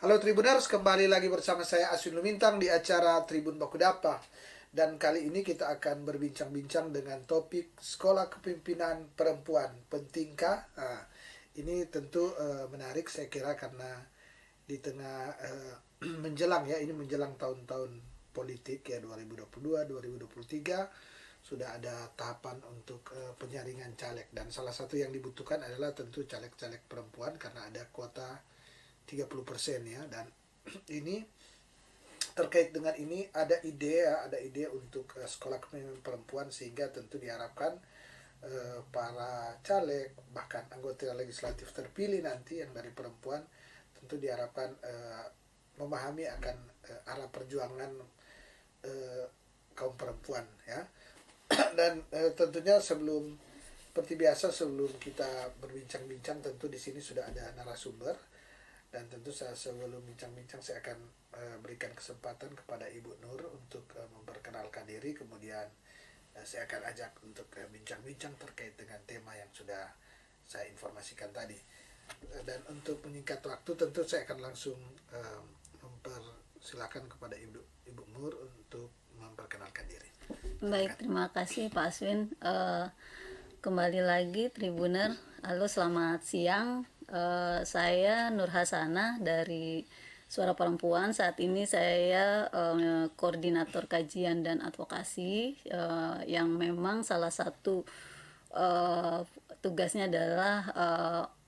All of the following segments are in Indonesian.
Halo Tribuners, kembali lagi bersama saya Aswin Lumintang di acara Tribun Bakudapa. Dan kali ini kita akan berbincang-bincang dengan topik Sekolah Kepemimpinan Perempuan. Pentingkah? Nah, ini tentu menarik saya kira karena di tengah menjelang ya, ini menjelang tahun-tahun politik ya 2022, 2023 sudah ada tahapan untuk penyaringan caleg, dan salah satu yang dibutuhkan adalah tentu caleg-caleg perempuan karena ada kuota 30% ya. Dan ini terkait dengan ini ada ide untuk sekolah kepemimpinan perempuan, sehingga tentu diharapkan para caleg bahkan anggota legislatif terpilih nanti yang dari perempuan tentu diharapkan memahami akan arah perjuangan kaum perempuan ya. Dan tentunya seperti biasa sebelum kita berbincang-bincang tentu di sini sudah ada narasumber. Dan tentu sebelum bincang-bincang saya akan berikan kesempatan kepada Ibu Nur untuk memperkenalkan diri. Kemudian saya akan ajak untuk bincang-bincang terkait dengan tema yang sudah saya informasikan tadi. Dan untuk menyingkat waktu tentu saya akan langsung mempersilakan kepada Ibu Nur untuk memperkenalkan diri. Baik, terima kasih Pak Aswin. Kembali lagi Tribuner. Halo, selamat siang. Saya Nur Hasanah dari Suara Perempuan. Saat ini saya koordinator kajian dan advokasi, yang memang salah satu tugasnya adalah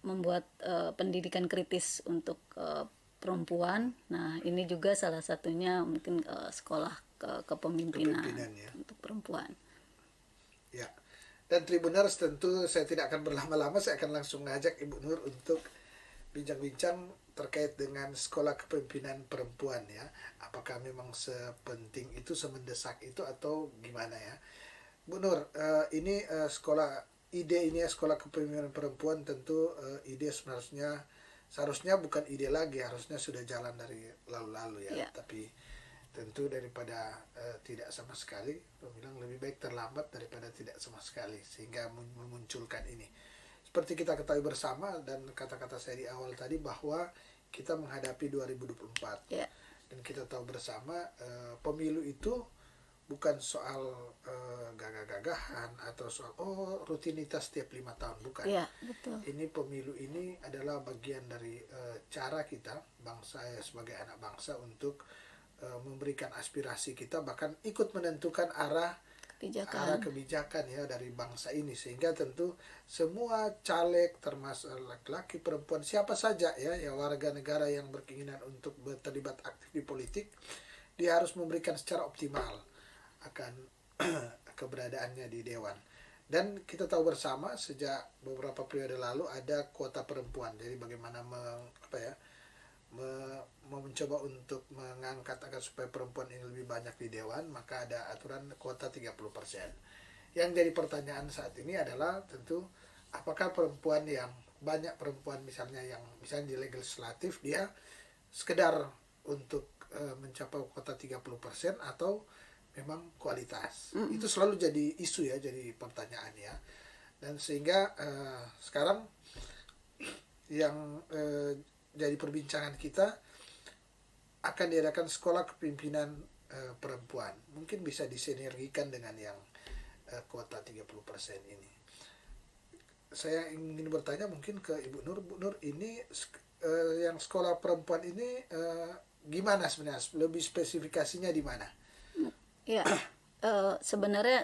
membuat pendidikan kritis untuk perempuan. Nah, ini juga salah satunya mungkin sekolah kepemimpinan Ya. untuk perempuan. Ya. Dan Tribuners, tentu saya tidak akan berlama-lama, saya akan langsung ngajak Ibu Nur untuk bincang-bincang terkait dengan sekolah kepemimpinan perempuan ya. Apakah memang sepenting itu, semendesak itu, atau gimana ya? Bu Nur, ini ide ini ya, sekolah kepemimpinan perempuan tentu ide seharusnya bukan ide lagi, harusnya sudah jalan dari lalu-lalu ya. Tapi tentu daripada tidak sama sekali, bilang lebih baik terlambat daripada tidak sama sekali, sehingga memunculkan ini. Seperti kita ketahui bersama dan kata-kata saya di awal tadi bahwa kita menghadapi 2024 dan kita tahu bersama pemilu itu bukan soal gagah-gagahan atau soal rutinitas setiap 5 tahun, bukan. Betul. Ini pemilu ini adalah bagian dari cara kita bangsa sebagai anak bangsa untuk memberikan aspirasi kita, bahkan ikut menentukan arah kebijakan ya dari bangsa ini. Sehingga tentu semua caleg, termasuk laki-laki, perempuan, siapa saja ya warga negara yang berkeinginan untuk terlibat aktif di politik, dia harus memberikan secara optimal akan keberadaannya di dewan. Dan kita tahu bersama sejak beberapa periode lalu ada kuota perempuan. Jadi bagaimana mencoba untuk mengangkat agar supaya perempuan ini lebih banyak di dewan, maka ada aturan kuota 30%. Yang jadi pertanyaan saat ini adalah tentu apakah perempuan yang banyak, perempuan misalnya di legislatif dia sekedar untuk mencapai kuota 30% atau memang kualitas. Itu selalu jadi isu ya, jadi pertanyaan ya. Dan sehingga sekarang yang jadi perbincangan kita akan diadakan sekolah kepemimpinan perempuan. Mungkin bisa disinergikan dengan yang kuota 30% ini. Saya ingin bertanya mungkin ke Ibu Nur. Bu Nur, ini yang sekolah perempuan ini gimana sebenarnya? Lebih spesifikasinya di mana? Ya, sebenarnya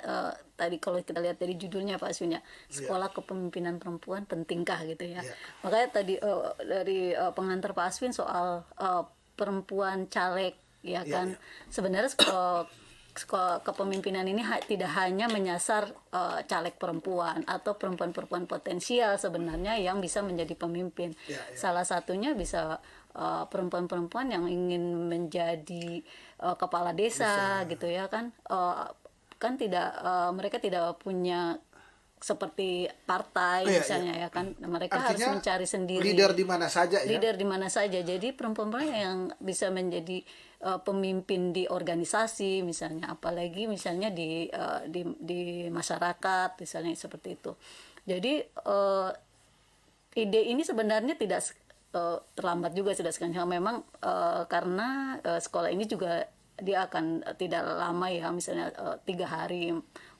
tadi kalau kita lihat dari judulnya Pak Aswin ya, sekolah kepemimpinan perempuan pentingkah gitu ya. Makanya tadi dari pengantar Pak Aswin soal perempuan caleg ya kan. Sebenarnya sekolah kepemimpinan ini tidak hanya menyasar caleg perempuan atau perempuan-perempuan potensial sebenarnya yang bisa menjadi pemimpin. Salah satunya bisa perempuan-perempuan yang ingin menjadi kepala desa gitu ya kan. Kan mereka tidak punya seperti partai misalnya ya kan. Mereka artinya harus mencari sendiri leader di mana saja ya. Leader di mana saja. Jadi perempuan yang bisa menjadi pemimpin di organisasi misalnya, apalagi misalnya di masyarakat misalnya seperti itu. Jadi ide ini sebenarnya terlambat juga sudah sekarang. Memang karena sekolah ini juga dia akan tidak lama ya, misalnya 3 hari,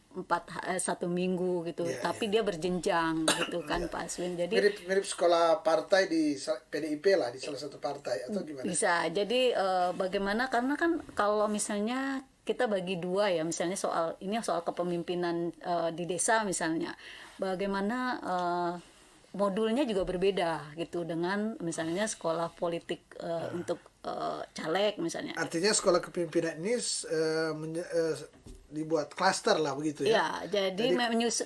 1 minggu gitu. Iya, Tapi iya. dia berjenjang gitu kan Pak Aswin. Jadi Mirip sekolah partai di PDIP lah, di salah satu partai atau gimana? bisa. Jadi bagaimana, karena kan kalau misalnya kita bagi dua ya, misalnya soal ini soal kepemimpinan di desa misalnya, bagaimana modulnya juga berbeda gitu dengan misalnya sekolah politik untuk caleg misalnya. Artinya sekolah kepemimpinan ini dibuat klaster lah begitu ya. Ya, jadi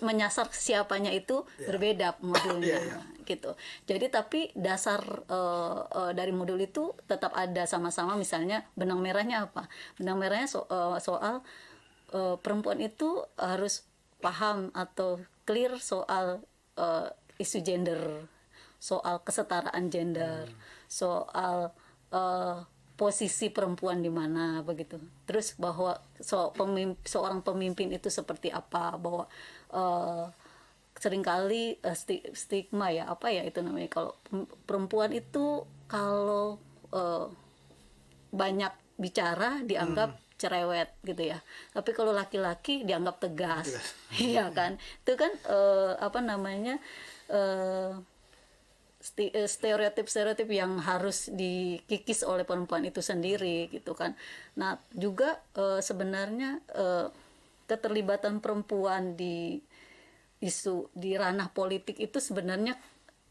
menyasar siapanya itu berbeda modulnya gitu. Jadi tapi dasar dari modul itu tetap ada sama-sama, misalnya benang merahnya apa? Benang merahnya soal perempuan itu harus paham atau clear soal isu gender, soal kesetaraan gender, soal posisi perempuan di mana begitu. Terus bahwa seorang pemimpin itu seperti apa, bahwa seringkali stigma ya, apa ya itu namanya, kalau perempuan itu kalau banyak bicara dianggap cerewet gitu ya. Tapi kalau laki-laki dianggap tegas. Iya kan? Itu kan apa namanya, stereotip yang harus dikikis oleh perempuan itu sendiri gitu kan. Nah juga sebenarnya keterlibatan perempuan di isu di ranah politik itu sebenarnya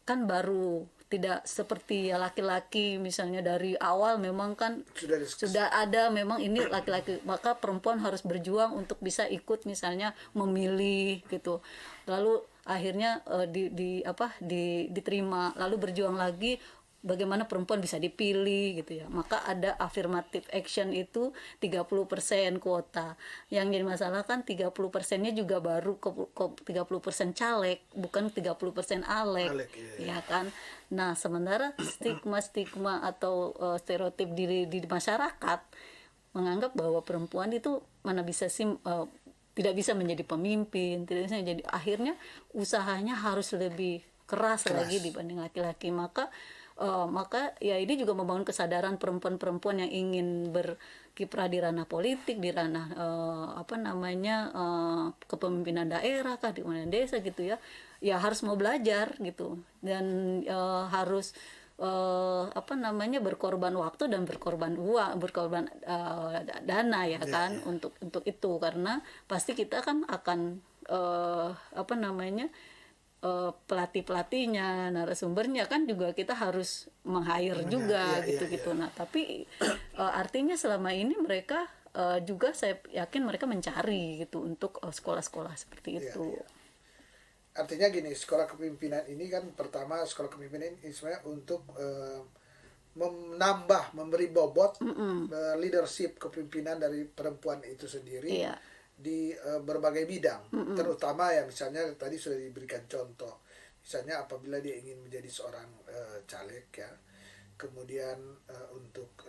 kan baru, tidak seperti ya laki-laki misalnya dari awal memang kan sudah ada memang ini laki-laki, maka perempuan harus berjuang untuk bisa ikut misalnya memilih gitu, lalu akhirnya diterima, lalu berjuang lagi bagaimana perempuan bisa dipilih gitu ya. Maka ada affirmative action itu 30% kuota. Yang jadi masalah kan 30%-nya juga baru ke 30% caleg, bukan 30% alek. Ya kan. Nah, sementara stigma atau stereotip di masyarakat menganggap bahwa perempuan itu mana bisa sih tidak bisa menjadi pemimpin, tidak bisa menjadi, akhirnya usahanya harus lebih keras lagi dibanding laki-laki. Maka ya ini juga membangun kesadaran perempuan-perempuan yang ingin berkiprah di ranah politik, di ranah kepemimpinan daerah kah, di mana desa gitu ya. Ya harus mau belajar gitu, dan harus berkorban waktu dan berkorban uang, berkorban dana ya kan, untuk itu, karena pasti kita kan akan pelatihnya, narasumbernya kan juga kita harus meng-hire juga gitu. Nah, tapi artinya selama ini mereka juga saya yakin mereka mencari gitu untuk sekolah-sekolah seperti itu. Artinya gini, sekolah kepemimpinan ini kan pertama, sekolah kepemimpinan ini sebenarnya untuk memberi bobot leadership kepemimpinan dari perempuan itu sendiri di berbagai bidang, terutama ya misalnya tadi sudah diberikan contoh, misalnya apabila dia ingin menjadi seorang caleg ya, kemudian untuk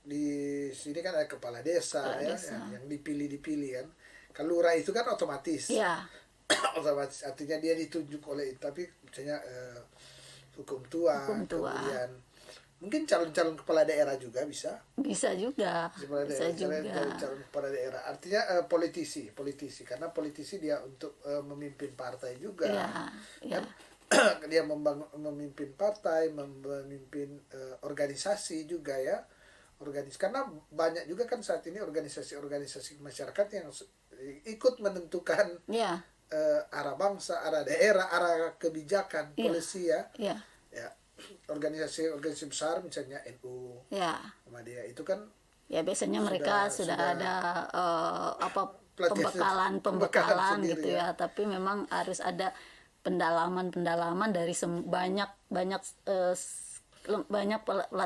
di sini kan ada kepala desa ya, yang dipilih kan, kalau lurah itu kan otomatis otomatis, artinya dia ditunjuk oleh, tapi misalnya hukum tua, kemudian mungkin calon kepala daerah juga bisa juga calon kepala daerah, artinya politisi karena politisi dia untuk memimpin partai juga kan. Dia memimpin partai, memimpin organisasi juga ya, karena banyak juga kan saat ini organisasi masyarakat yang ikut menentukan arah bangsa, arah daerah, arah kebijakan polisi ya. Organisasi besar misalnya NU, Muhammadiyah itu kan ya biasanya mereka sudah ada pembekalan gitu ya. Tapi memang harus ada pendalaman dari banyak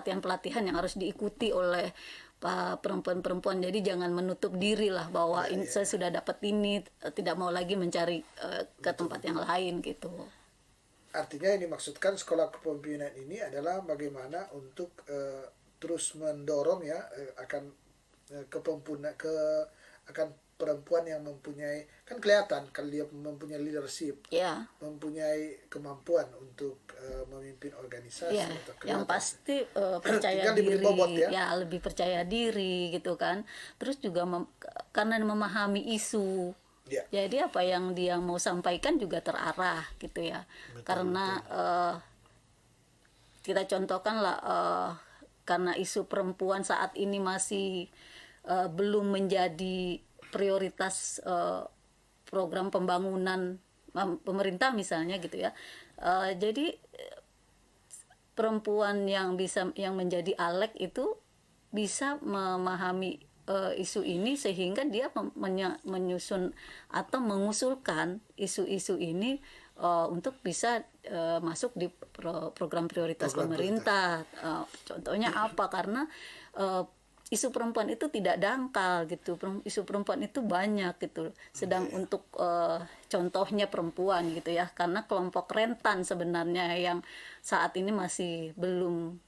pelatihan yang harus diikuti oleh perempuan-perempuan. Jadi jangan menutup diri lah bahwa saya sudah dapat ini, tidak mau lagi mencari ke tempat yang lain gitu. Artinya yang dimaksudkan sekolah kepemimpinan ini adalah bagaimana untuk terus mendorong ya akan perempuan yang mempunyai, kan kelihatan kalau dia mempunyai leadership, Ya, mempunyai kemampuan untuk memimpin organisasi ya, atau yang kelihatan. pasti percaya Tinggal diberi diri, bobot ya. ya lebih percaya diri gitu kan. Terus juga karena memahami isu, Ya. jadi apa yang dia mau sampaikan juga terarah gitu ya. Karena kita contohkan lah, karena isu perempuan saat ini masih belum menjadi prioritas program pembangunan pemerintah misalnya gitu ya. Jadi perempuan yang menjadi ALEK itu bisa memahami isu ini sehingga dia menyusun atau mengusulkan isu-isu ini untuk bisa masuk di program prioritas pemerintah. Contohnya apa? Karena isu perempuan itu tidak dangkal gitu, isu perempuan itu banyak gitu. Sedang untuk contohnya perempuan gitu ya, karena kelompok rentan sebenarnya yang saat ini masih belum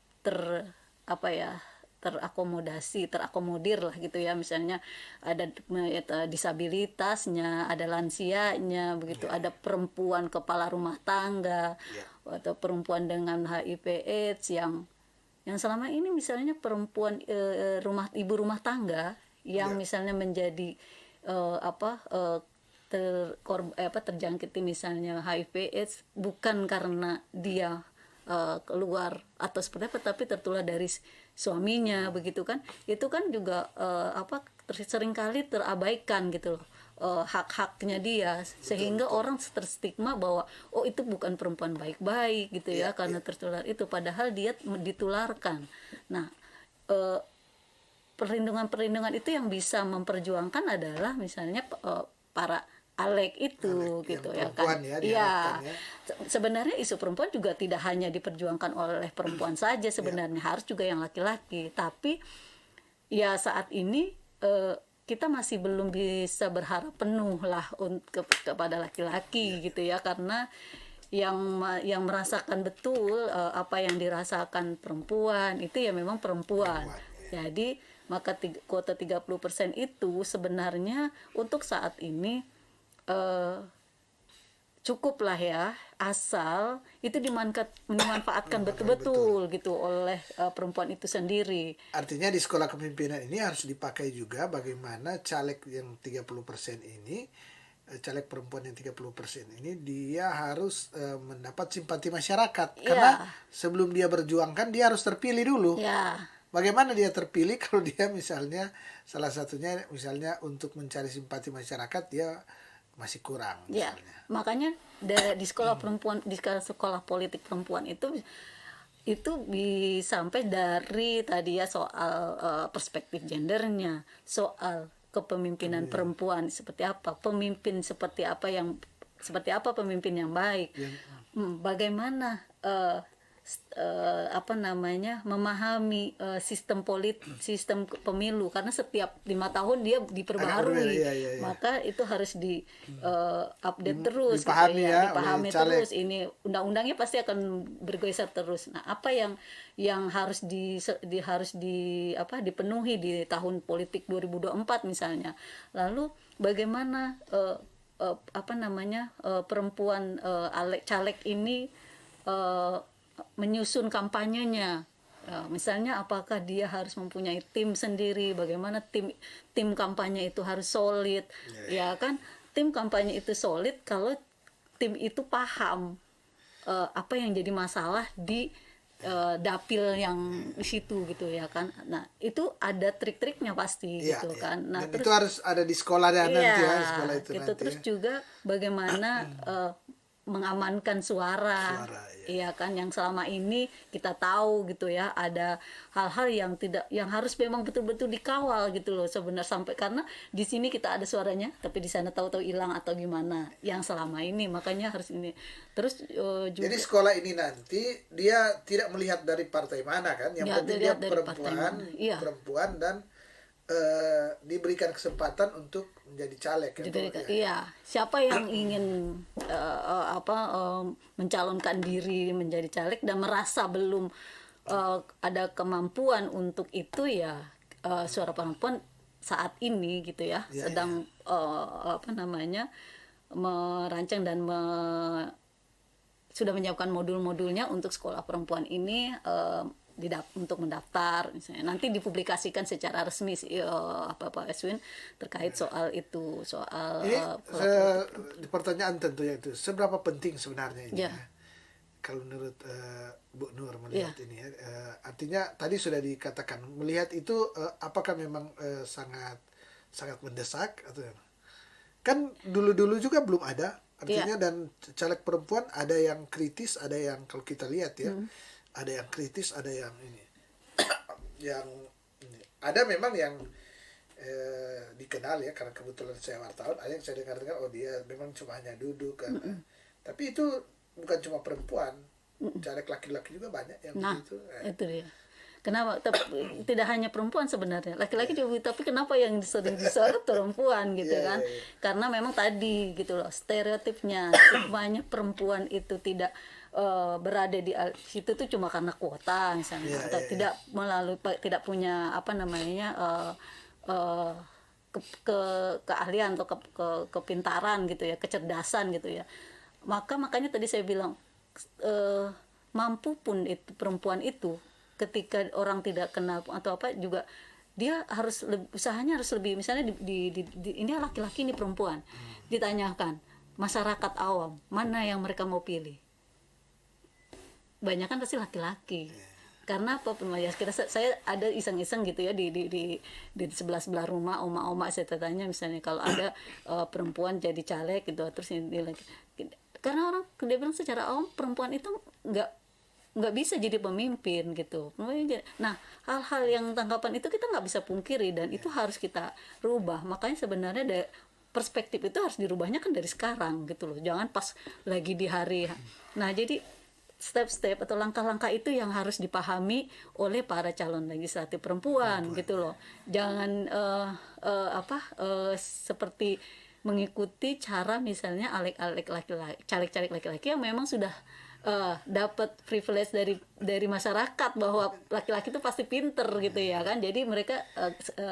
terakomodir lah gitu ya. Misalnya ada disabilitasnya, ada lansianya begitu, ada perempuan kepala rumah tangga, atau perempuan dengan HIV/AIDS yang selama ini misalnya perempuan ibu rumah tangga yang misalnya menjadi terjangkiti misalnya HIV/AIDS bukan karena dia keluar atau seperti apa, tapi tertular dari suaminya begitu kan. Itu kan juga seringkali terabaikan gitu loh, hak-haknya dia, sehingga orang terstigma bahwa itu bukan perempuan baik-baik gitu ya, karena tertular itu, padahal dia ditularkan. Nah, perlindungan itu yang bisa memperjuangkan adalah misalnya para ALEK itu gitu ya kan. Iya. Sebenarnya isu perempuan juga tidak hanya diperjuangkan oleh perempuan saja sebenarnya, harus juga yang laki-laki. Tapi ya saat ini kita masih belum bisa berharap penuh lah kepada laki-laki gitu ya, karena yang merasakan betul apa yang dirasakan perempuan itu ya memang perempuan. Jadi maka kuota 30% itu sebenarnya untuk saat ini cukup lah ya, asal itu dimanfaatkan betul-betul gitu oleh perempuan itu sendiri. Artinya di sekolah kepemimpinan ini harus dipakai juga bagaimana caleg yang 30% ini, caleg perempuan yang 30% ini dia harus mendapat simpati masyarakat. Karena sebelum dia berjuang kan dia harus terpilih dulu. Bagaimana dia terpilih kalau dia misalnya salah satunya misalnya untuk mencari simpati masyarakat dia masih kurang misalnya. Makanya di sekolah perempuan, di sekolah politik perempuan itu sampai dari tadi ya soal perspektif gendernya, soal kepemimpinan perempuan seperti apa, pemimpin seperti apa pemimpin yang baik, bagaimana memahami sistem pemilu, karena setiap 5 tahun dia diperbaharui. Maka itu harus update terus, dipahami terus. Ini undang-undangnya pasti akan bergeser terus. Nah, apa yang harus dipenuhi di tahun politik 2024 misalnya. Lalu bagaimana perempuan caleg ini menyusun kampanyenya, misalnya apakah dia harus mempunyai tim sendiri, bagaimana tim kampanye itu harus solid, ya kan. Tim kampanye itu solid kalau tim itu paham apa yang jadi masalah di dapil yang di situ gitu ya kan. Nah, itu ada trik-triknya pasti gitu kan. Nah, dan terus, itu harus ada di sekolah nanti ya, sekolah itu gitu, nanti. Terus juga bagaimana mengamankan suara, iya kan, yang selama ini kita tahu gitu ya, ada hal-hal yang harus memang betul-betul dikawal gitu loh sebenarnya, sampai karena di sini kita ada suaranya tapi di sana tahu-tahu hilang atau gimana yang selama ini, makanya harus ini. Terus juga, jadi sekolah ini nanti dia tidak melihat dari partai mana kan, yang penting dia perempuan dan diberikan kesempatan untuk menjadi caleg kan. Siapa yang ingin mencalonkan diri menjadi caleg dan merasa belum ada kemampuan untuk itu, ya suara perempuan saat ini gitu ya, Ya, sedang apa namanya, merancang dan sudah menyiapkan modul-modulnya untuk sekolah perempuan ini, untuk mendaftar misalnya. Nanti dipublikasikan secara resmi apa Pak Eswin terkait soal itu, soal Ini pertanyaan tentunya itu seberapa penting sebenarnya ini ya, ya? Kalau menurut Bu Nur ya, melihat ini ya, artinya tadi sudah dikatakan melihat itu apakah memang sangat sangat mendesak atau kan dulu-dulu juga belum ada artinya ya, dan caleg perempuan ada yang kritis ada yang kalau kita lihat ya ada yang kritis ada yang ini yang ini. Ada memang yang dikenal ya karena kebetulan saya wartawan ada yang saya dengar oh dia memang cuma hanya duduk karena tapi itu bukan cuma perempuan caleg laki-laki juga banyak yang nah begitu itu dia. Kenapa? Tidak hanya perempuan sebenarnya, laki-laki juga, tapi kenapa yang sering disorot perempuan gitu kan? Karena memang tadi gitu loh, stereotipnya stigmanya perempuan itu tidak berada di situ tuh cuma karena kuota misalnya, atau tidak melalui tidak punya apa namanya keahlian atau kepintaran gitu ya, kecerdasan gitu ya. Makanya tadi saya bilang mampu pun itu perempuan itu ketika orang tidak kenal atau apa juga dia harus usahanya harus lebih misalnya ini laki-laki ini perempuan ditanyakan masyarakat awam mana yang mereka mau pilih banyak kan pasti laki-laki karena apa ya saya ada iseng-iseng gitu ya di sebelah rumah oma-oma saya tanya misalnya kalau ada perempuan jadi caleg gitu terus ini lagi karena orang dia bilang secara awam perempuan itu nggak bisa jadi pemimpin gitu. Nah hal-hal yang tanggapan itu kita nggak bisa pungkiri dan itu harus kita rubah. Makanya sebenarnya perspektif itu harus dirubahnya kan dari sekarang gitu loh. Jangan pas lagi di hari. Nah jadi step-step atau langkah-langkah itu yang harus dipahami oleh para calon legislatif perempuan gitu loh. Jangan seperti mengikuti cara misalnya caleg-caleg laki-laki yang memang sudah dapat privilege dari masyarakat bahwa laki-laki itu pasti pinter gitu ya kan jadi mereka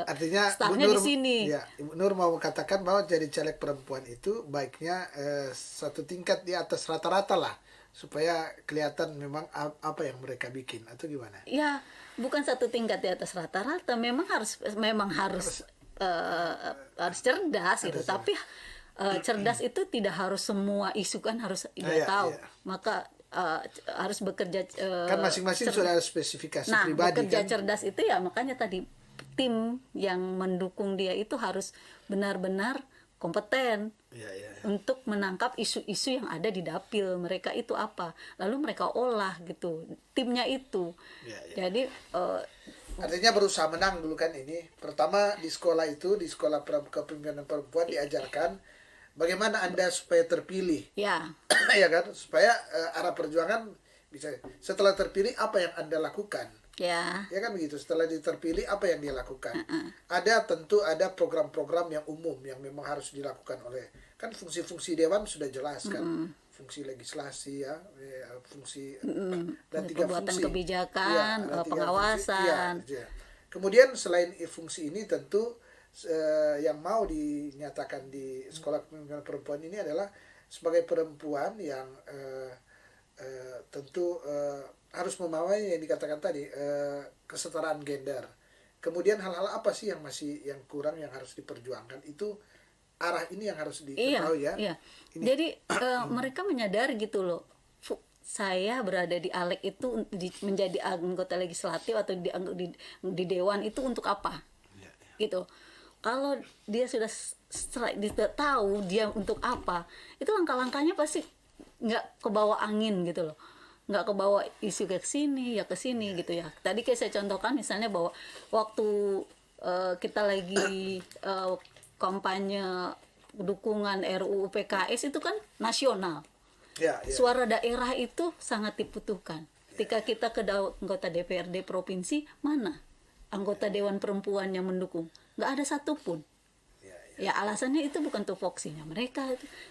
artinya startnya di sini ya Ibu Nur mau katakan bahwa jadi caleg perempuan itu baiknya satu tingkat di atas rata-rata lah supaya kelihatan memang apa yang mereka bikin atau gimana ya bukan satu tingkat di atas rata-rata memang harus cerdas gitu tapi cerdas itu tidak harus semua isu kan harus dia tahu maka harus bekerja kan masing-masing sudah ada spesifikasi pribadi bekerja kan cerdas itu ya makanya tadi tim yang mendukung dia itu harus benar-benar kompeten untuk menangkap isu-isu yang ada di dapil mereka itu apa lalu mereka olah gitu timnya itu jadi artinya berusaha menang dulu kan ini pertama di sekolah itu di sekolah kepemimpinan perempuan diajarkan bagaimana Anda supaya terpilih ya kan supaya arah perjuangan bisa setelah terpilih apa yang Anda lakukan ya kan begitu setelah terpilih apa yang dia lakukan tentu ada program-program yang umum yang memang harus dilakukan oleh kan fungsi-fungsi dewan sudah jelas kan fungsi legislasi ya fungsi dan tiga pembuatan fungsi kebijakan pengawasan kemudian selain fungsi ini tentu yang mau dinyatakan di sekolah kepemimpinan perempuan ini adalah sebagai perempuan yang tentu harus memawai yang dikatakan tadi kesetaraan gender. Kemudian hal-hal apa sih yang masih yang kurang yang harus diperjuangkan itu arah ini yang harus diketahui ya. Iya. Jadi mereka menyadari gitu loh. Saya berada di ALEK itu menjadi anggota legislatif atau di dewan itu untuk apa? Gitu. Kalau dia sudah tahu dia untuk apa, itu langkah-langkahnya pasti nggak kebawa angin gitu loh, nggak kebawa isu ke sini ya ke sini gitu ya. Tadi kayak saya contohkan misalnya bahwa waktu kita lagi kampanye dukungan RUU PKS itu kan nasional, suara daerah itu sangat dibutuhkan. Ketika kita ke anggota DPRD provinsi mana anggota Dewan Perempuan yang mendukung? Nggak ada satupun. Ya alasannya itu bukan tupoksinya mereka.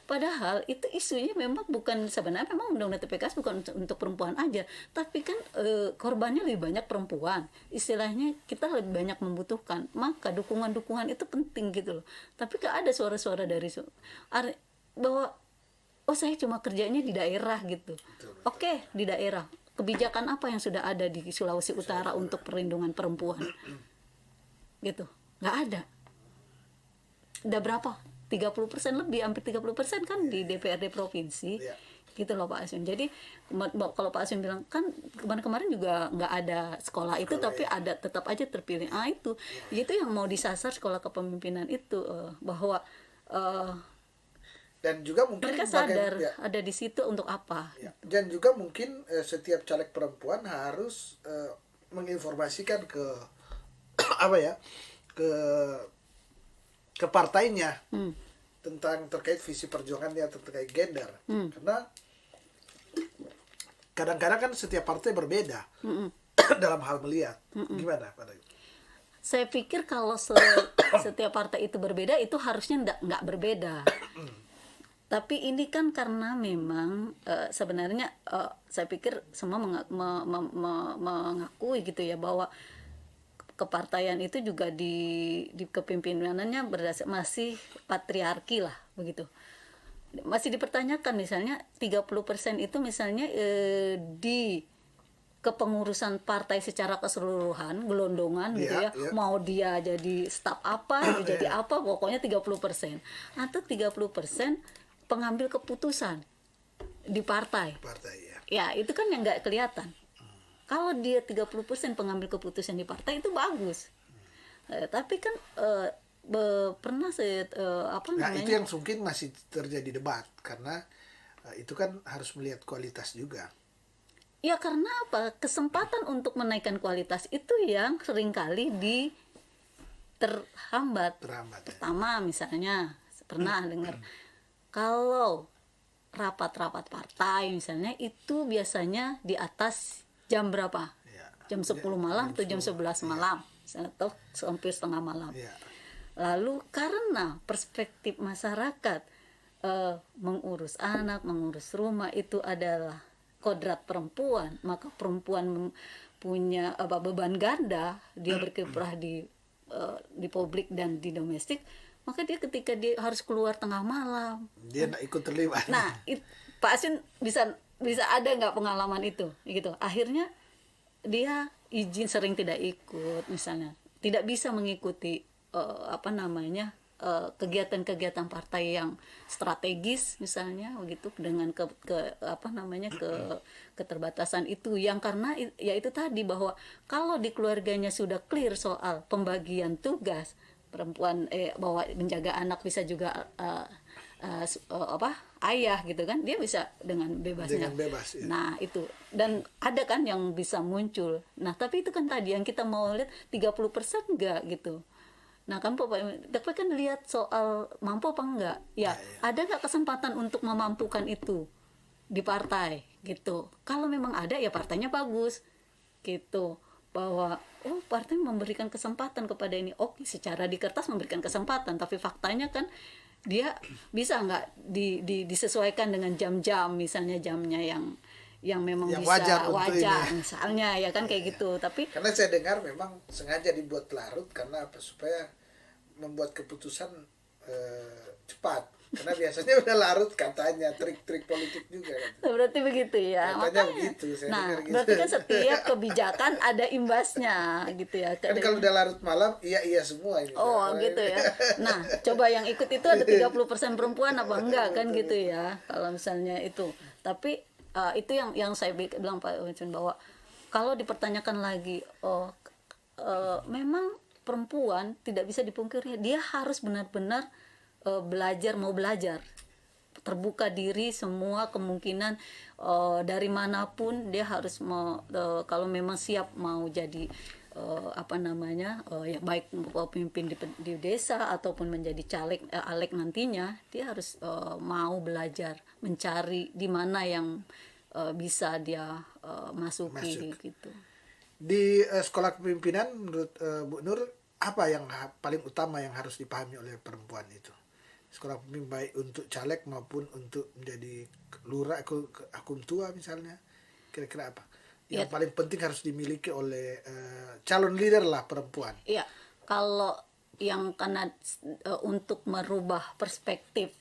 Padahal itu isunya memang bukan, sebenarnya memang undang-undang TPKS bukan untuk perempuan aja, tapi kan korbannya lebih banyak perempuan. Istilahnya kita lebih banyak membutuhkan, maka dukungan-dukungan itu penting gitu loh. Tapi kan ada suara-suara dari bahwa oh saya cuma kerjanya di daerah gitu. Oke, di daerah. Kebijakan apa yang sudah ada di Sulawesi Utara untuk perlindungan perempuan? Gitu. Nggak ada. Udah berapa? 30% lebih, hampir 30% kan di DPRD provinsi. Gitu loh Pak Aswin. Jadi kalau Pak Aswin bilang kan kemarin juga nggak ada sekolah itu, tapi ada, tetap aja terpilih. Itu yang mau disasar sekolah kepemimpinan itu, bahwa dan juga mungkin mereka sadar ada di situ untuk apa. Dan juga mungkin setiap caleg perempuan harus menginformasikan ke apa ya, ke partainya tentang terkait visi perjuangannya terkait gender. Karena kadang-kadang kan setiap partai berbeda dalam hal melihat. Gimana Pak? Saya pikir kalau setiap partai itu berbeda, itu harusnya nggak berbeda. Tapi ini kan karena memang sebenarnya saya pikir semua mengakui gitu ya, bahwa kepartaian itu juga di kepemimpinannya masih patriarki lah begitu. Masih dipertanyakan, misalnya 30% itu misalnya di kepengurusan partai secara keseluruhan, gelondongan gitu ya. Mau dia jadi staf apa, jadi apa, pokoknya 30%. Atau 30% pengambil keputusan di partai. Ya, itu kan yang nggak kelihatan. Kalau dia 30% pengambil keputusan di partai itu bagus. Tapi kan pernah saya itu yang mungkin masih terjadi debat, karena itu kan harus melihat kualitas juga. Ya karena apa? Kesempatan untuk menaikkan kualitas itu yang seringkali terhambat. Pertama misalnya pernah dengar kalau rapat-rapat partai misalnya itu biasanya di atas jam berapa? Jam 10 malam atau jam 11 malam, atau hampir setengah malam. Lalu karena perspektif masyarakat mengurus anak, mengurus rumah itu adalah kodrat perempuan, maka perempuan punya beban ganda, dia berkiprah di publik dan di domestik, maka dia ketika dia harus keluar tengah malam, dia nggak ikut terlibat. Nah, Pak Asin bisa ada nggak pengalaman itu gitu, akhirnya dia izin sering tidak ikut, misalnya tidak bisa mengikuti kegiatan-kegiatan partai yang strategis misalnya begitu, dengan keterbatasan itu, yang karena ya itu tadi, bahwa kalau di keluarganya sudah clear soal pembagian tugas, perempuan bahwa menjaga anak bisa juga ayah gitu kan, dia bisa dengan bebasnya. Bebas, ya. Nah itu, dan ada kan yang bisa muncul. Nah tapi itu kan tadi yang kita mau lihat 30% enggak gitu. Nah kan tapi kan lihat soal mampu apa enggak ya, ada nggak kesempatan untuk memampukan itu di partai gitu. Kalau memang ada ya partainya bagus gitu, bahwa partai memberikan kesempatan kepada ini, secara di kertas memberikan kesempatan, tapi faktanya kan dia bisa nggak disesuaikan dengan jam-jam, misalnya jamnya yang memang yang bisa wajar misalnya ya kan, kayak gitu. Tapi karena saya dengar memang sengaja dibuat larut karena apa, supaya membuat keputusan cepat, karena biasanya udah larut katanya, trik-trik politik juga kan. Berarti begitu ya, makanya begitu, saya dengar gitu. Berarti kan setiap kebijakan ada imbasnya gitu ya kan kalau udah larut malam iya semua ini gitu ya. Nah coba yang ikut itu ada 30% perempuan apa enggak kan gitu ya, kalau misalnya itu. Tapi itu yang saya bilang Pak Winston, bahwa kalau dipertanyakan lagi, memang perempuan tidak bisa dipungkiri, dia harus benar-benar mau belajar, terbuka diri semua kemungkinan, dari manapun dia harus kalau memang siap mau jadi ya baik pemimpin di desa ataupun menjadi caleg alek nantinya, dia harus mau belajar, mencari di mana yang bisa dia masuki gitu. Di sekolah kepemimpinan menurut Bu Nur apa yang paling utama yang harus dipahami oleh perempuan itu? Sekolah pemimpin baik untuk caleg maupun untuk menjadi lurah, akum tua misalnya. Kira-kira apa? Yang Ya, paling penting harus dimiliki oleh calon leader lah perempuan. ya, kalau yang karena untuk merubah perspektif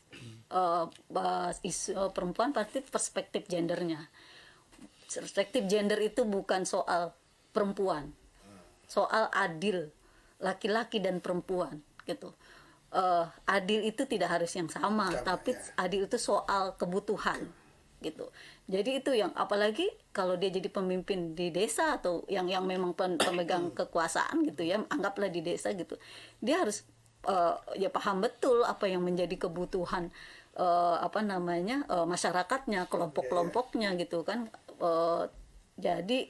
isu perempuan, pasti perspektif gendernya. Perspektif gender itu bukan soal perempuan, soal adil laki-laki dan perempuan gitu. Adil itu tidak harus yang sama, tapi adil itu soal kebutuhan gitu. Jadi itu yang, apalagi kalau dia jadi pemimpin di desa atau yang memang pemegang kekuasaan gitu ya, anggaplah di desa gitu, dia harus ya paham betul apa yang menjadi kebutuhan masyarakatnya, kelompok-kelompoknya gitu kan. Jadi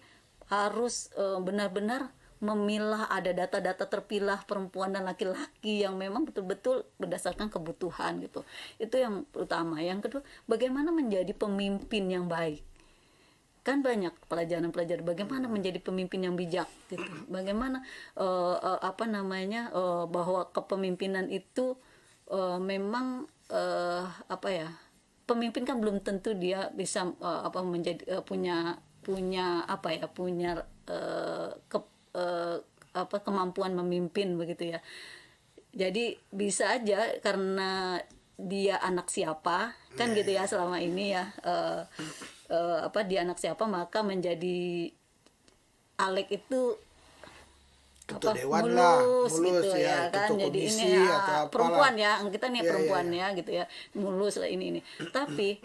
harus benar-benar memilah, ada data-data terpilah perempuan dan laki-laki yang memang betul-betul berdasarkan kebutuhan gitu. Itu yang utama. Yang kedua, bagaimana menjadi pemimpin yang baik. Kan banyak pelajaran-pelajaran bagaimana menjadi pemimpin yang bijak gitu. Bagaimana bahwa kepemimpinan itu memang pemimpin kan belum tentu dia bisa menjadi punya kemampuan memimpin begitu ya. Jadi bisa aja karena dia anak siapa kan gitu ya selama ini ya, dia anak siapa maka menjadi Alek itu Ketua dewan lah, mulus gitu ya, kan. ketua Jadi komisi ini atau perempuan apalah. ya, kita nih perempuan ya gitu ya, mulus lah ini. Tapi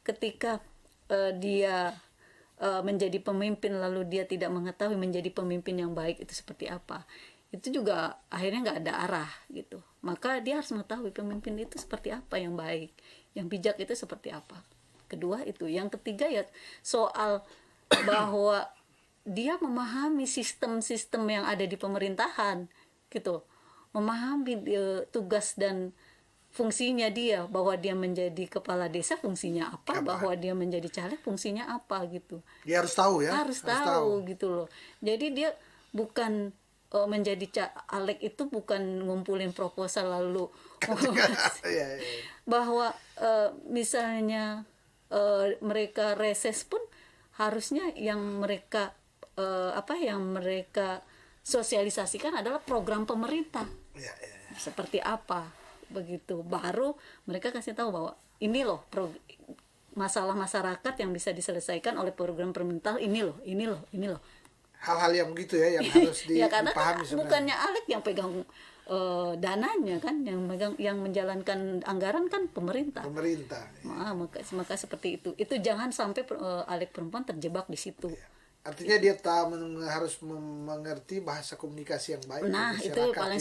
ketika dia menjadi pemimpin lalu dia tidak mengetahui menjadi pemimpin yang baik itu seperti apa, itu juga akhirnya nggak ada arah gitu. Maka dia harus mengetahui pemimpin itu seperti apa yang baik, yang bijak itu seperti apa. Kedua itu, yang ketiga ya soal bahwa dia memahami sistem-sistem yang ada di pemerintahan gitu, memahami tugas dan fungsinya dia, bahwa dia menjadi kepala desa fungsinya apa, bahwa dia menjadi caleg fungsinya apa gitu. Dia harus tahu ya, Harus tahu gitu loh. Jadi dia bukan menjadi caleg itu bukan ngumpulin proposal lalu bahwa misalnya mereka reses pun harusnya yang mereka yang mereka sosialisasikan adalah program pemerintah seperti apa begitu, baru mereka kasih tahu bahwa ini loh masalah masyarakat yang bisa diselesaikan oleh program pemerintah, ini loh hal-hal yang begitu ya yang harus ya karena dipahami kan bukannya Alek yang pegang dananya kan, yang menjalankan anggaran kan pemerintah. Maka seperti itu jangan sampai Alek perempuan terjebak di situ. Artinya dia harus mengerti bahasa komunikasi yang baik. Nah itu paling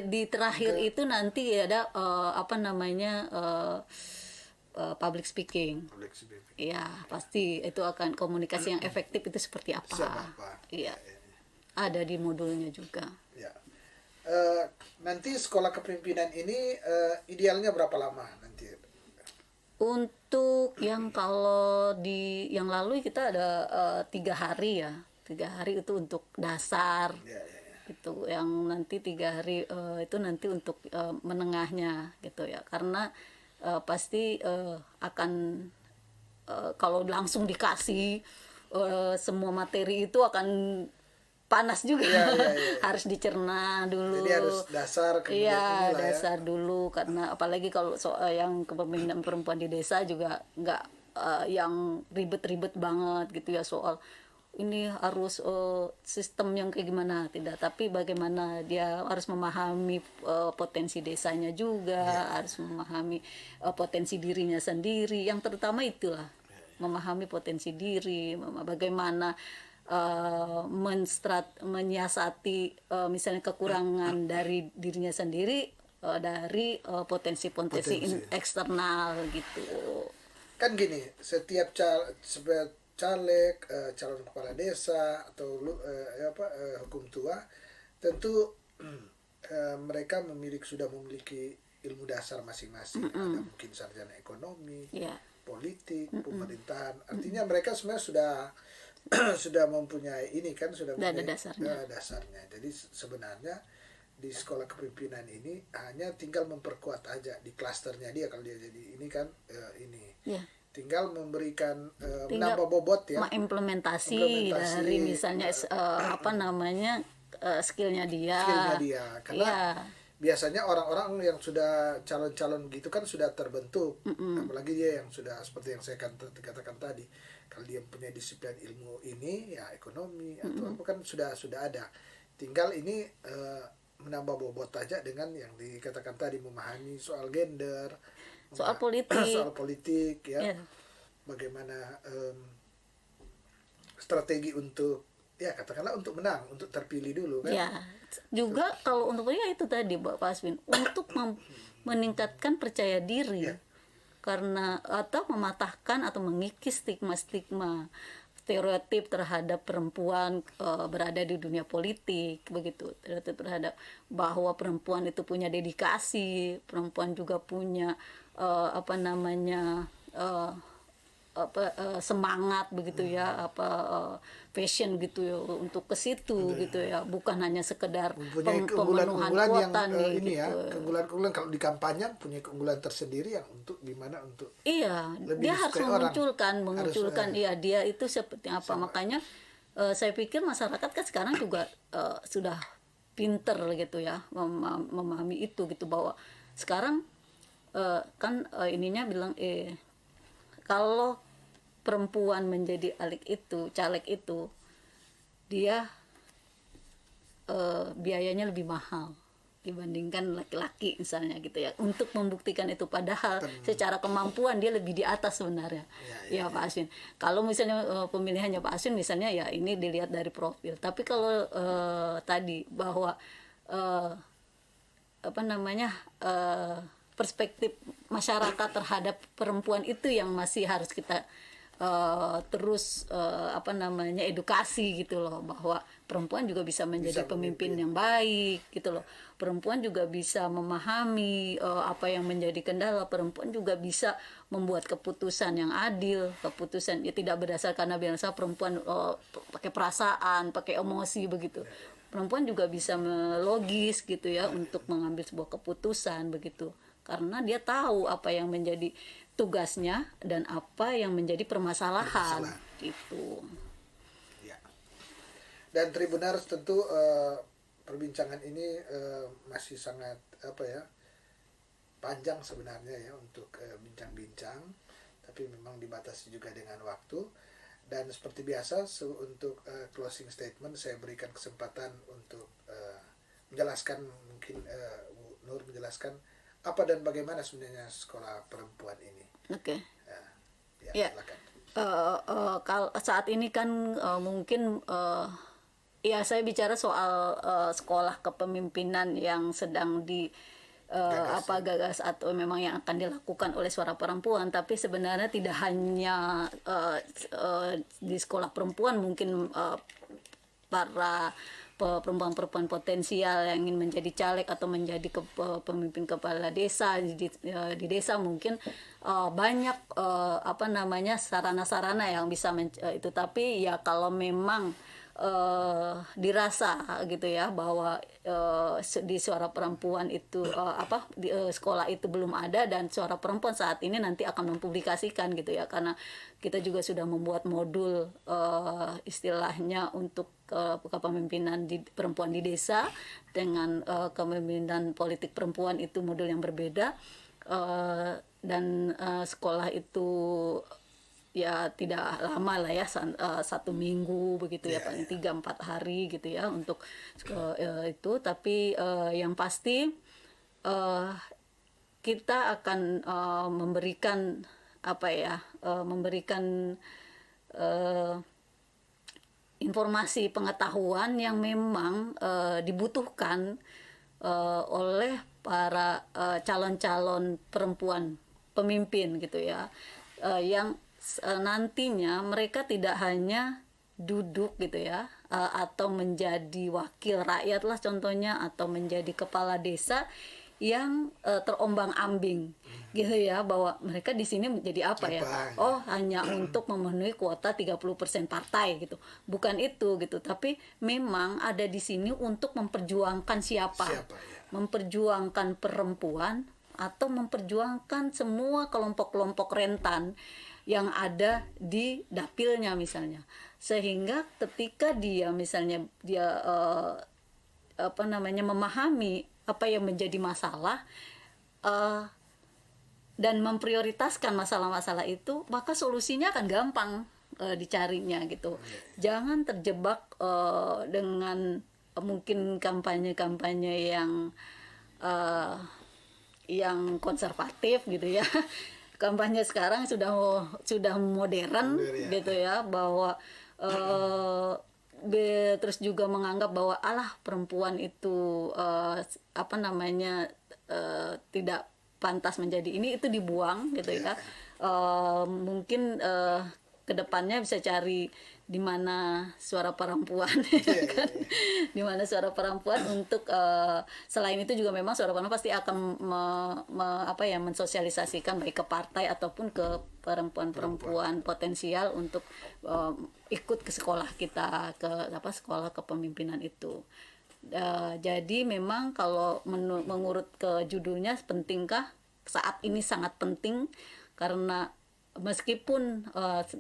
di terakhir itu nanti ada public speaking. Iya pasti itu akan komunikasi yang efektif itu seperti apa. Iya ada di modulnya juga. Ya. Nanti sekolah kepemimpinan ini idealnya berapa lama nanti? Untuk yang kalau di yang lalu kita ada 3 hari ya, 3 hari itu untuk dasar, gitu. Yang nanti 3 hari itu nanti untuk menengahnya gitu ya, karena pasti akan kalau langsung dikasih semua materi itu akan panas juga. Harus dicerna dulu. Jadi harus dasar dasar dulu, karena apalagi kalau soal yang kepemimpinan perempuan di desa juga nggak yang ribet-ribet banget gitu ya, soal ini harus sistem yang kayak gimana, tidak, tapi bagaimana dia harus memahami potensi desanya juga, harus memahami potensi dirinya sendiri, yang terutama itulah memahami potensi diri, bagaimana menyiasati misalnya kekurangan dari dirinya sendiri dari potensi eksternal gitu. Kan gini, setiap caleg, calon kepala desa atau hukum tua tentu mereka sudah memiliki ilmu dasar masing-masing. Ada mungkin sarjana ekonomi, politik, pemerintahan. Artinya mereka sebenarnya sudah sudah mempunyai ini kan, sudah Udah ada mempunyai dasarnya. dasarnya. Jadi sebenarnya di sekolah kepemimpinan ini hanya tinggal memperkuat aja di klasternya dia, kalau dia jadi ini kan ini Ya, tinggal memberikan tinggal menambah bobot ya, mengimplementasi dari misalnya apa namanya skillnya dia. skillnya dia, karena Iya, biasanya orang-orang yang sudah calon-calon gitu kan sudah terbentuk, apalagi dia yang sudah seperti yang saya katakan tadi, kalau dia punya disiplin ilmu ini ya ekonomi atau apa kan sudah ada, tinggal ini menambah bobot aja dengan yang dikatakan tadi, memahami soal gender, soal politik. soal politik ya, Ya. bagaimana strategi untuk ya katakanlah untuk menang, untuk terpilih dulu kan. Ya, juga kalau untuk ya itu tadi Pak Aswin, untuk meningkatkan percaya diri, Ya. karena atau mematahkan atau mengikis stigma-stigma stereotip terhadap perempuan berada di dunia politik, begitu, stereotip terhadap bahwa perempuan itu punya dedikasi, perempuan juga punya apa namanya semangat begitu ya, passion gitu ya untuk ke situ gitu ya, bukan hanya sekedar Mempunyai pemenuhan keunggulan-keunggulan yang kuota nih ini ya, gitu. keunggulan-keunggulan kalau di kampanye punya keunggulan tersendiri yang untuk gimana untuk Iya, lebih dia harus disukai orang. memunculkan iya dia itu seperti apa. Makanya saya pikir masyarakat kan sekarang juga sudah pinter gitu ya memahami itu gitu, bahwa sekarang kan ininya bilang kalau perempuan menjadi caleg itu dia biayanya lebih mahal dibandingkan laki-laki misalnya gitu ya, untuk membuktikan itu, padahal secara kemampuan dia lebih di atas sebenarnya ya Pak Aswin. Kalau misalnya pemilihannya Pak Aswin misalnya ya ini dilihat dari profil, tapi kalau tadi bahwa apa namanya perspektif masyarakat terhadap perempuan itu yang masih harus kita terus apa namanya edukasi gitu loh, bahwa perempuan juga bisa menjadi pemimpin yang baik gitu loh, perempuan juga bisa memahami apa yang menjadi kendala, perempuan juga bisa membuat keputusan yang adil, keputusan ya tidak berdasarkan karena biasa perempuan pakai perasaan, pakai emosi begitu, perempuan juga bisa logis gitu ya untuk mengambil sebuah keputusan begitu, karena dia tahu apa yang menjadi tugasnya dan apa yang menjadi permasalahan gitu. ya. Dan Tribuners tentu perbincangan ini masih sangat apa ya, panjang sebenarnya ya untuk bincang-bincang, tapi memang dibatasi juga dengan waktu. Dan seperti biasa untuk closing statement saya berikan kesempatan untuk menjelaskan, mungkin Bu Nur menjelaskan apa dan bagaimana sebenarnya sekolah perempuan ini. Oke. Ya, silakan. Kalau saat ini kan mungkin ya saya bicara soal sekolah kepemimpinan yang sedang gagas atau memang yang akan dilakukan oleh Suara Perempuan, tapi sebenarnya tidak hanya di sekolah perempuan, mungkin para perempuan-perempuan potensial yang ingin menjadi caleg atau menjadi pemimpin kepala desa di desa mungkin banyak apa namanya sarana-sarana yang bisa itu, tapi ya kalau memang dirasa gitu ya bahwa di Suara Perempuan itu di sekolah itu belum ada, dan Suara Perempuan saat ini nanti akan mempublikasikan gitu ya, karena kita juga sudah membuat modul istilahnya untuk kepemimpinan perempuan di desa dengan kepemimpinan politik perempuan, itu modul yang berbeda, dan sekolah itu ya tidak lama lah ya, 1 minggu begitu ya, paling 3-4 hari gitu ya untuk itu, tapi yang pasti kita akan memberikan apa ya, memberikan informasi pengetahuan yang memang dibutuhkan oleh para calon-calon perempuan pemimpin gitu ya, yang nantinya mereka tidak hanya duduk gitu ya, atau menjadi wakil rakyat lah contohnya, atau menjadi kepala desa yang terombang-ambing gitu ya, bahwa mereka di sini menjadi apa ya? Oh, hanya untuk memenuhi kuota 30% partai gitu. Bukan itu gitu, tapi memang ada di sini untuk memperjuangkan siapa? Ya? Memperjuangkan perempuan atau memperjuangkan semua kelompok-kelompok rentan yang ada di dapilnya misalnya. Sehingga ketika dia misalnya memahami apa yang menjadi masalah, uh, dan memprioritaskan masalah-masalah itu, maka solusinya akan gampang dicarinya gitu. Jangan terjebak dengan mungkin kampanye-kampanye yang konservatif gitu ya. Kampanye sekarang sudah modern gitu ya, bahwa terus juga menganggap bahwa perempuan itu tidak pantas menjadi ini, itu dibuang gitu ya. Mungkin kedepannya bisa cari di mana suara perempuan kan, di mana suara perempuan untuk selain itu juga memang suara perempuan pasti akan mensosialisasikan baik ke partai ataupun ke perempuan-perempuan potensial untuk ikut ke sekolah kita, ke sekolah kepemimpinan itu. Jadi memang kalau mengurut ke judulnya, pentingkah, saat ini sangat penting, karena meskipun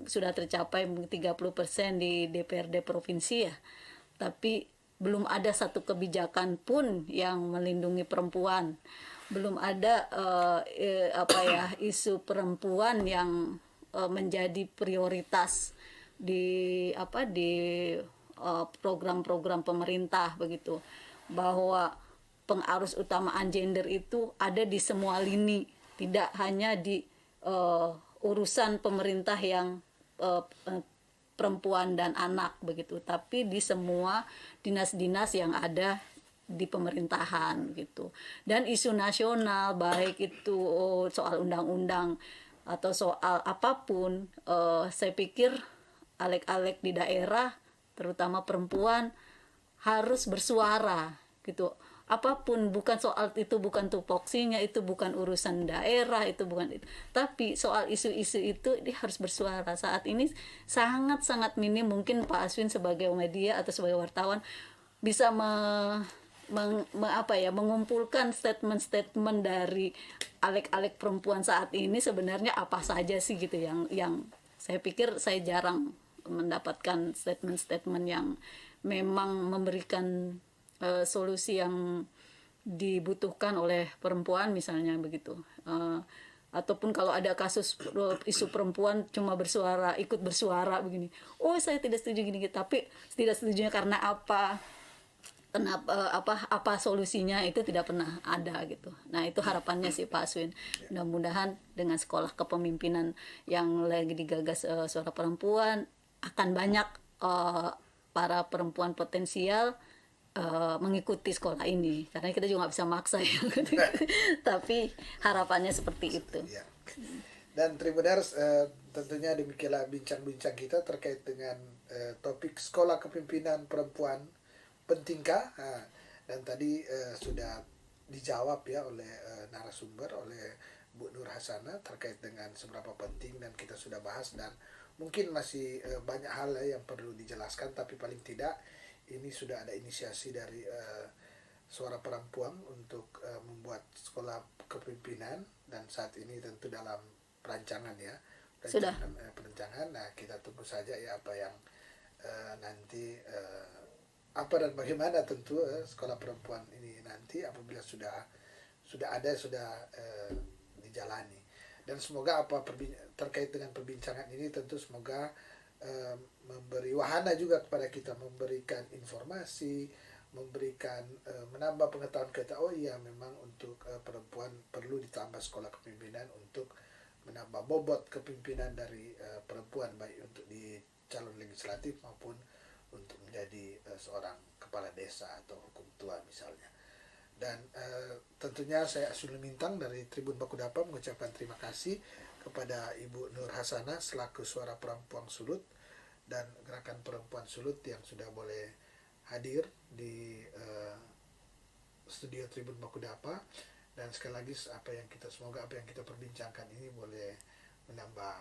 sudah tercapai 30% di DPRD provinsi ya, tapi belum ada satu kebijakan pun yang melindungi perempuan. Belum ada isu perempuan yang menjadi prioritas di program-program pemerintah begitu, bahwa pengarus utamaan gender itu ada di semua lini, tidak hanya di urusan pemerintah yang perempuan dan anak begitu, tapi di semua dinas-dinas yang ada di pemerintahan gitu. Dan isu nasional, baik itu soal undang-undang atau soal apapun, saya pikir alek-alek di daerah, terutama perempuan, harus bersuara gitu. Apapun, bukan soal itu, bukan tupoksinya, itu bukan urusan daerah, itu bukan itu, tapi soal isu-isu itu dia harus bersuara. Saat ini sangat-sangat minim, mungkin Pak Aswin sebagai media atau sebagai wartawan bisa mengumpulkan statement-statement dari alek-alek perempuan saat ini sebenarnya apa saja sih gitu, yang saya pikir saya jarang mendapatkan statement-statement yang memang memberikan solusi yang dibutuhkan oleh perempuan misalnya begitu. Ataupun kalau ada kasus isu perempuan cuma ikut bersuara begini, oh saya tidak setuju gini, tapi tidak setujunya karena apa solusinya itu tidak pernah ada gitu. Nah, itu harapannya sih Pak Aswin. Mudah-mudahan dengan sekolah kepemimpinan yang lagi digagas suara perempuan, akan banyak para perempuan potensial mengikuti sekolah ini, karena kita juga nggak bisa maksa ya. Tapi harapannya seperti itu. Ya. Dan Tribuners, tentunya demikianlah bincang-bincang kita terkait dengan topik sekolah kepemimpinan perempuan pentingkah. Dan tadi sudah dijawab ya oleh narasumber, oleh Bu Nur Hasanah, terkait dengan seberapa penting, dan kita sudah bahas, dan mungkin masih banyak hal yang perlu dijelaskan, tapi paling tidak ini sudah ada inisiasi dari suara perempuan untuk membuat sekolah kepemimpinan, dan saat ini tentu dalam perancangan ya, perancangan. Nah, kita tunggu saja ya apa yang nanti apa dan bagaimana tentu sekolah perempuan ini nanti apabila sudah dijalani. Dan semoga terkait dengan perbincangan ini tentu semoga memberi wahana juga kepada kita, memberikan informasi, memberikan menambah pengetahuan kita. Oh iya, memang untuk perempuan perlu ditambah sekolah kepemimpinan untuk menambah bobot kepemimpinan dari perempuan, baik untuk di calon legislatif maupun untuk menjadi seorang kepala desa atau hukum tua misalnya. Dan tentunya saya Aswin Lumintang dari Tribun Bakudapa mengucapkan terima kasih kepada Ibu Nur Hasanah selaku suara perempuan Sulut dan gerakan perempuan Sulut yang sudah boleh hadir di studio Tribun Bakudapa. Dan sekali lagi semoga apa yang kita perbincangkan ini boleh menambah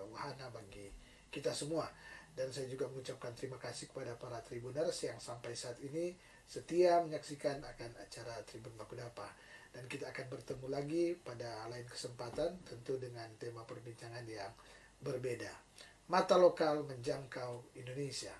wahana bagi kita semua. Dan saya juga mengucapkan terima kasih kepada para Tribuners yang sampai saat ini setia menyaksikan akan acara Tribun Bakudapa. Dan kita akan bertemu lagi pada lain kesempatan, tentu dengan tema perbincangan yang berbeda. Mata lokal menjangkau Indonesia.